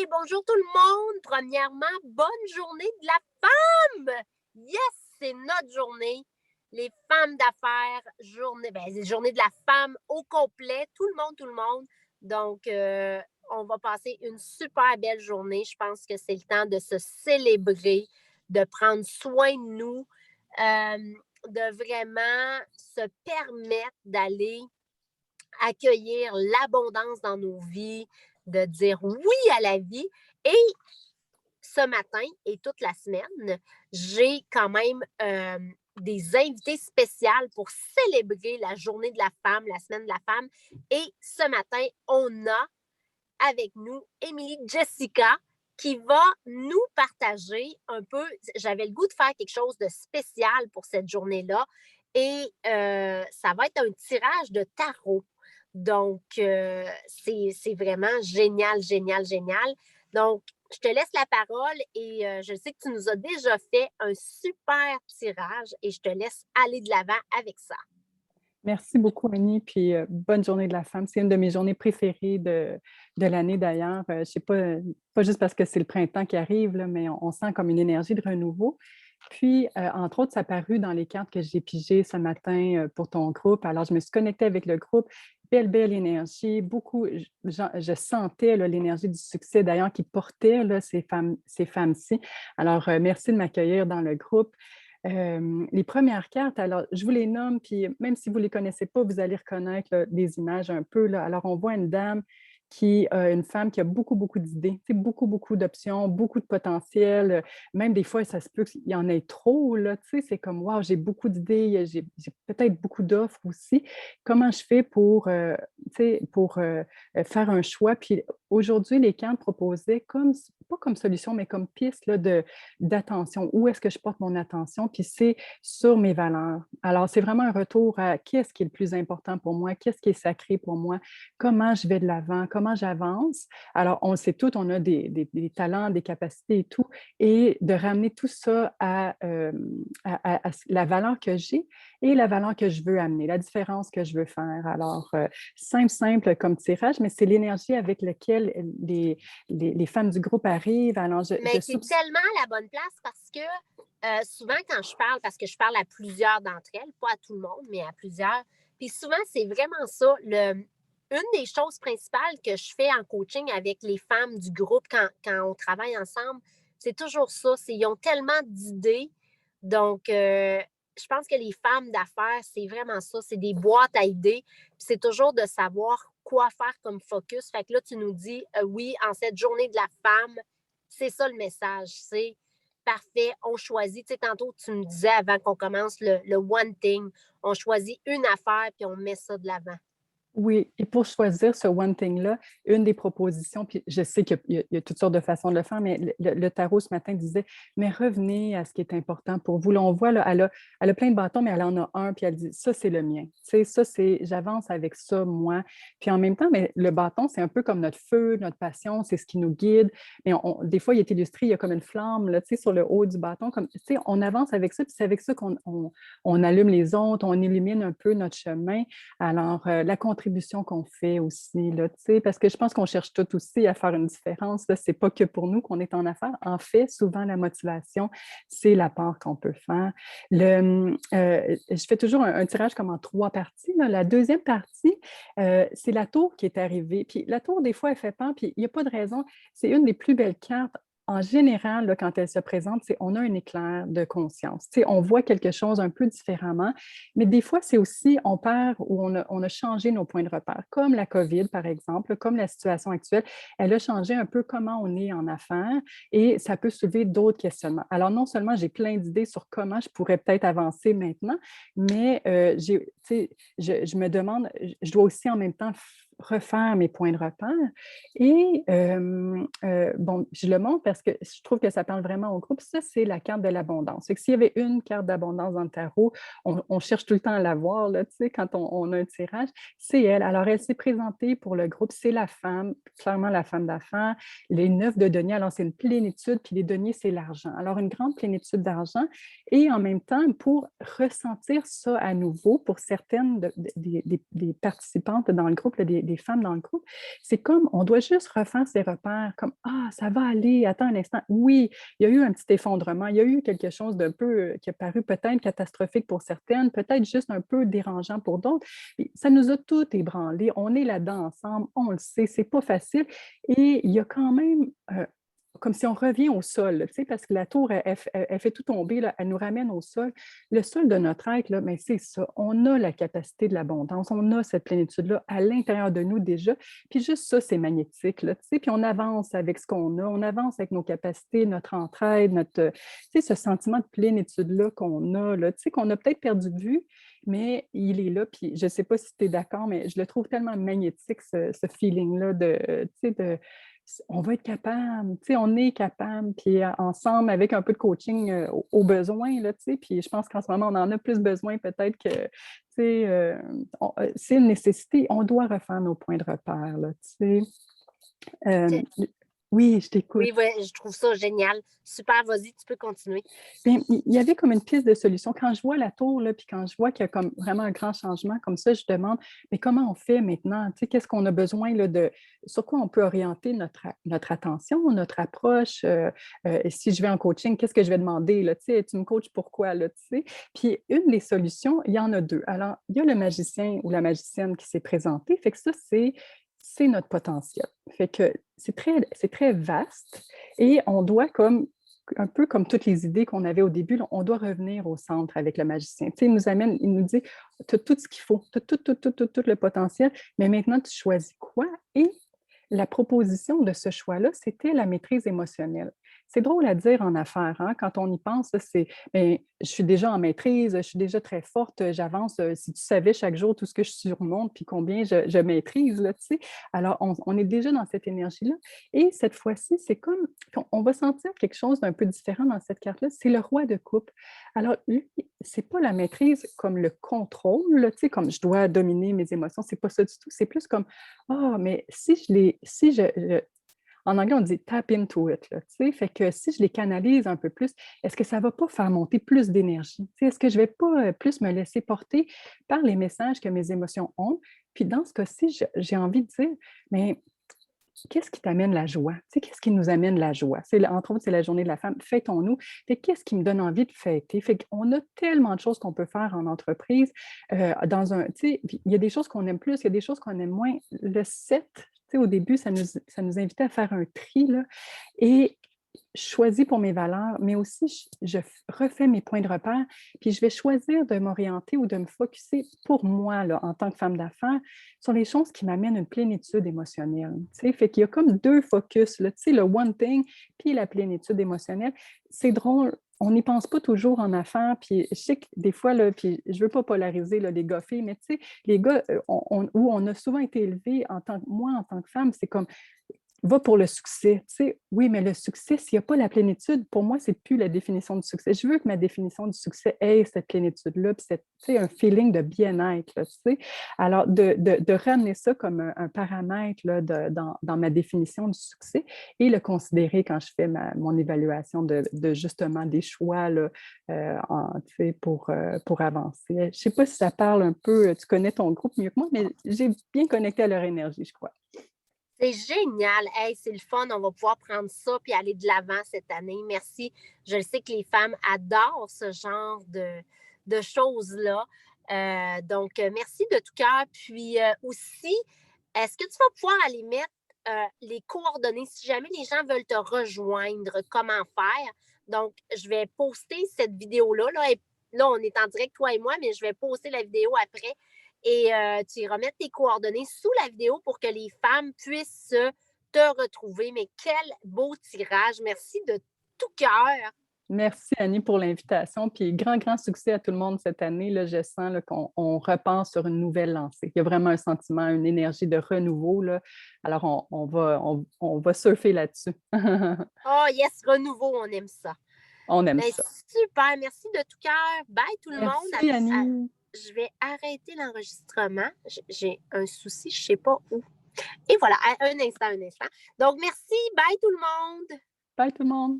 bonjour tout le monde. Premièrement, bonne journée de la femme. Yes, c'est notre journée. Les femmes d'affaires, c'est journée de la femme au complet, tout le monde, tout le monde. Donc, on va passer une super belle journée. Je pense que c'est le temps de se célébrer, de prendre soin de nous, de vraiment se permettre d'aller accueillir l'abondance dans nos vies, de dire oui à la vie. Et ce matin et toute la semaine, j'ai quand même des invités spéciales pour célébrer la journée de la femme, la semaine de la femme. Et ce matin, on a avec nous Émilie Jessica qui va nous partager un peu. J'avais le goût de faire quelque chose de spécial pour cette journée-là. Et ça va être un tirage de tarot. Donc, c'est vraiment génial, génial, génial. Donc, je te laisse la parole et je sais que tu nous as déjà fait un super tirage et je te laisse aller de l'avant avec ça. Merci beaucoup, Annie, puis bonne journée de la femme. C'est une de mes journées préférées de l'année d'ailleurs. Je sais pas juste parce que c'est le printemps qui arrive, là, mais on sent comme une énergie de renouveau. Puis, entre autres, ça a paru dans les cartes que j'ai pigées ce matin pour ton groupe. Alors, je me suis connectée avec le groupe. Belle, belle énergie. Beaucoup, je sentais là, l'énergie du succès d'ailleurs qui portait là, ces femmes-ci. Alors, merci de m'accueillir dans le groupe. Les premières cartes, alors je vous les nomme, puis même si vous ne les connaissez pas, vous allez reconnaître là, des images un peu. Là. Alors, on voit une dame une femme qui a beaucoup, beaucoup d'idées, beaucoup, beaucoup d'options, beaucoup de potentiel. Même des fois, ça se peut qu'il y en ait trop, là, c'est comme, wow, j'ai beaucoup d'idées, j'ai peut-être beaucoup d'offres aussi. Comment je fais pour faire un choix? Puis aujourd'hui, les cartes proposaient comme, pas comme solution, mais comme piste là, d'attention. Où est-ce que je porte mon attention? Puis c'est sur mes valeurs. Alors, c'est vraiment un retour à qu'est-ce qui est le plus important pour moi, qu'est-ce qui est sacré pour moi, comment je vais de l'avant, comment j'avance. Alors, on le sait tout, on a des talents, des capacités et tout, et de ramener tout ça à la valeur que j'ai et la valeur que je veux amener, la différence que je veux faire. Alors, simple, simple comme tirage, mais c'est l'énergie avec laquelle les femmes du groupe arrivent. Alors, Mais tu es tellement à la bonne place parce que souvent quand je parle, parce que je parle à plusieurs d'entre elles, pas à tout le monde, mais à plusieurs, puis souvent c'est vraiment ça, une des choses principales que je fais en coaching avec les femmes du groupe quand on travaille ensemble, c'est toujours ça, ils ont tellement d'idées. Donc, je pense que les femmes d'affaires, c'est vraiment ça, c'est des boîtes à idées. Puis c'est toujours de savoir quoi faire comme focus. Fait que là, tu nous dis, oui, en cette journée de la femme, c'est ça le message, c'est parfait, on choisit. Tu sais, tantôt, tu me disais avant qu'on commence le one thing, on choisit une affaire puis on met ça de l'avant. Oui, et pour choisir ce one thing-là, une des propositions, puis je sais qu'il y a toutes sortes de façons de le faire, mais le tarot ce matin disait, mais revenez à ce qui est important pour vous. Là, on voit, là, elle a plein de bâtons, mais elle en a un, puis elle dit, ça, c'est le mien. Tu sais, ça, c'est, j'avance avec ça, moi. Puis en même temps, mais le bâton, c'est un peu comme notre feu, notre passion, c'est ce qui nous guide. Mais des fois, il est illustré, il y a comme une flamme, là, tu sais, sur le haut du bâton. Comme, tu sais, on avance avec ça, puis c'est avec ça qu'on allume les autres, on illumine un peu notre chemin. Alors, la contribution qu'on fait aussi, là, parce que je pense qu'on cherche tout aussi à faire une différence. Ce n'est pas que pour nous qu'on est en affaires. En fait, souvent, la motivation, c'est la part qu'on peut faire. Je fais toujours un tirage comme en trois parties. Là. La deuxième partie, c'est la tour qui est arrivée. Puis la tour, des fois, elle fait peur, puis il n'y a pas de raison. C'est une des plus belles cartes en général, là, quand elle se présente, c'est on a un éclair de conscience. On voit quelque chose un peu différemment, mais des fois, c'est aussi on perd ou on a changé nos points de repère, comme la COVID, par exemple, comme la situation actuelle. Elle a changé un peu comment on est en affaires et ça peut soulever d'autres questionnements. Alors, non seulement j'ai plein d'idées sur comment je pourrais peut-être avancer maintenant, mais je me demande, je dois aussi en même temps refaire mes points de repère. Et bon, je le montre parce que je trouve que ça parle vraiment au groupe. Ça, c'est la carte de l'abondance. C'est que s'il y avait une carte d'abondance dans le tarot, on cherche tout le temps à la voir, là, tu sais, quand on a un tirage, c'est elle. Alors, elle s'est présentée pour le groupe, c'est la femme, clairement la femme d'affaires. Les 9 de denier, alors c'est une plénitude, puis les deniers, c'est l'argent. Alors, une grande plénitude d'argent et en même temps, pour ressentir ça à nouveau, pour certaines des participantes dans le groupe, là, des des femmes dans le groupe, c'est comme, on doit juste refaire ses repères, comme, ah, ça va aller, attends un instant. Oui, il y a eu un petit effondrement, il y a eu quelque chose d'un peu qui a paru peut-être catastrophique pour certaines, peut-être juste un peu dérangeant pour d'autres. Puis ça nous a tout ébranlé. On est là-dedans ensemble, on le sait, c'est pas facile. Et il y a quand même comme si on revient au sol, tu sais, parce que la tour, elle fait tout tomber, là, elle nous ramène au sol. Le sol de notre être, là, mais c'est ça, on a la capacité de l'abondance, on a cette plénitude-là à l'intérieur de nous déjà, puis juste ça, c'est magnétique, là, tu sais, puis on avance avec ce qu'on a, on avance avec nos capacités, notre entraide, notre, tu sais, ce sentiment de plénitude-là qu'on a, là, tu sais, qu'on a peut-être perdu de vue, mais il est là, puis je ne sais pas si tu es d'accord, mais je le trouve tellement magnétique, ce feeling-là de, tu sais, de on va être capable, tu sais, on est capable, puis ensemble, avec un peu de coaching au besoin, là, tu sais, puis je pense qu'en ce moment, on en a plus besoin peut-être que, tu sais, c'est une nécessité, on doit refaire nos points de repère, là, tu sais. Euh, oui, je t'écoute. Oui, ouais, je trouve ça génial. Super, vas-y, tu peux continuer. Bien, il y avait comme une piste de solution. Quand je vois la tour, là, puis quand je vois qu'il y a comme vraiment un grand changement comme ça, je demande, mais comment on fait maintenant? Tu sais, qu'est-ce qu'on a besoin là, sur quoi on peut orienter notre attention, notre approche? Et si je vais en coaching, qu'est-ce que je vais demander? Là, tu sais, tu me coaches pourquoi? Là, tu sais? Puis une des solutions, il y en a deux. Alors, il y a le magicien ou la magicienne qui s'est présenté. Fait que ça, c'est notre potentiel. Fait que c'est très vaste et on doit comme un peu comme toutes les idées qu'on avait au début, on doit revenir au centre avec le magicien. Tu sais, il nous amène, il nous dit, tu as tout ce qu'il faut, tu as tout le potentiel, mais maintenant, tu choisis quoi? Et la proposition de ce choix-là, c'était la maîtrise émotionnelle. C'est drôle à dire en affaires, hein? Quand on y pense, c'est ben, je suis déjà en maîtrise, je suis déjà très forte, j'avance. Si tu savais chaque jour tout ce que je surmonte puis combien je maîtrise, là, tu sais. Alors, on est déjà dans cette énergie-là. Et cette fois-ci, c'est comme on va sentir quelque chose d'un peu différent dans cette carte-là. C'est le roi de coupe. Alors, lui, c'est pas la maîtrise comme le contrôle, là, tu sais, comme je dois dominer mes émotions. C'est pas ça du tout. C'est plus comme ah, mais si en anglais, on dit tap into it, là, tu sais, fait que si je les canalise un peu plus, est-ce que ça ne va pas faire monter plus d'énergie? Tu sais, est-ce que je ne vais pas plus me laisser porter par les messages que mes émotions ont? Puis dans ce cas-ci, j'ai envie de dire, mais qu'est-ce qui t'amène la joie? Tu sais, qu'est-ce qui nous amène la joie? Entre autres, c'est la journée de la femme. Fêtons-nous. Qu'est-ce qui me donne envie de fêter? Fait qu'on a tellement de choses qu'on peut faire en entreprise. Tu sais, il y a des choses qu'on aime plus, il y a des choses qu'on aime moins. Le 7, tu sais, au début, ça nous invitait à faire un tri, là, et choisis pour mes valeurs, mais aussi je refais mes points de repère, puis je vais choisir de m'orienter ou de me focusser pour moi, là, en tant que femme d'affaires, sur les choses qui m'amènent une plénitude émotionnelle. Tu sais, fait qu'il y a comme deux focus, là, tu sais, le one thing, puis la plénitude émotionnelle. C'est drôle, on n'y pense pas toujours en affaires, puis je sais que des fois, là, puis je ne veux pas polariser là, les gars-filles, mais tu sais, les gars, où on a souvent été élevés, moi, en tant que femme, c'est comme va pour le succès. Tu sais, oui, mais le succès, s'il n'y a pas la plénitude, pour moi, c'est plus la définition du succès. Je veux que ma définition du succès ait cette plénitude-là, puis tu sais, un feeling de bien-être. Là, tu sais. Alors, de ramener ça comme un paramètre là, dans ma définition du succès et le considérer quand je fais mon évaluation de justement des choix là, tu sais, pour avancer. Je ne sais pas si ça parle un peu, tu connais ton groupe mieux que moi, mais j'ai bien connecté à leur énergie, je crois. C'est génial. Hey, c'est le fun. On va pouvoir prendre ça puis aller de l'avant cette année. Merci. Je le sais que les femmes adorent ce genre de choses-là. Donc, merci de tout cœur. Puis aussi, est-ce que tu vas pouvoir aller mettre les coordonnées si jamais les gens veulent te rejoindre, comment faire? Donc, je vais poster cette vidéo-là. Là, on est en direct, toi et moi, mais je vais poster la vidéo après et tu iras mettre tes coordonnées sous la vidéo pour que les femmes puissent te retrouver. Mais quel beau tirage. Merci de tout cœur. Merci Annie pour l'invitation. Puis grand succès à tout le monde cette année. Là, je sens là, qu'on repart sur une nouvelle lancée. Il y a vraiment un sentiment, une énergie de renouveau. Là. Alors, on va surfer là-dessus. Oh yes, renouveau, on aime ça. On aime Ben, ça. super, merci de tout cœur. Bye tout le monde. Merci Annie. Je vais arrêter l'enregistrement. J'ai un souci, je ne sais pas où. Et voilà, un instant. Donc, merci. Bye tout le monde. Bye tout le monde.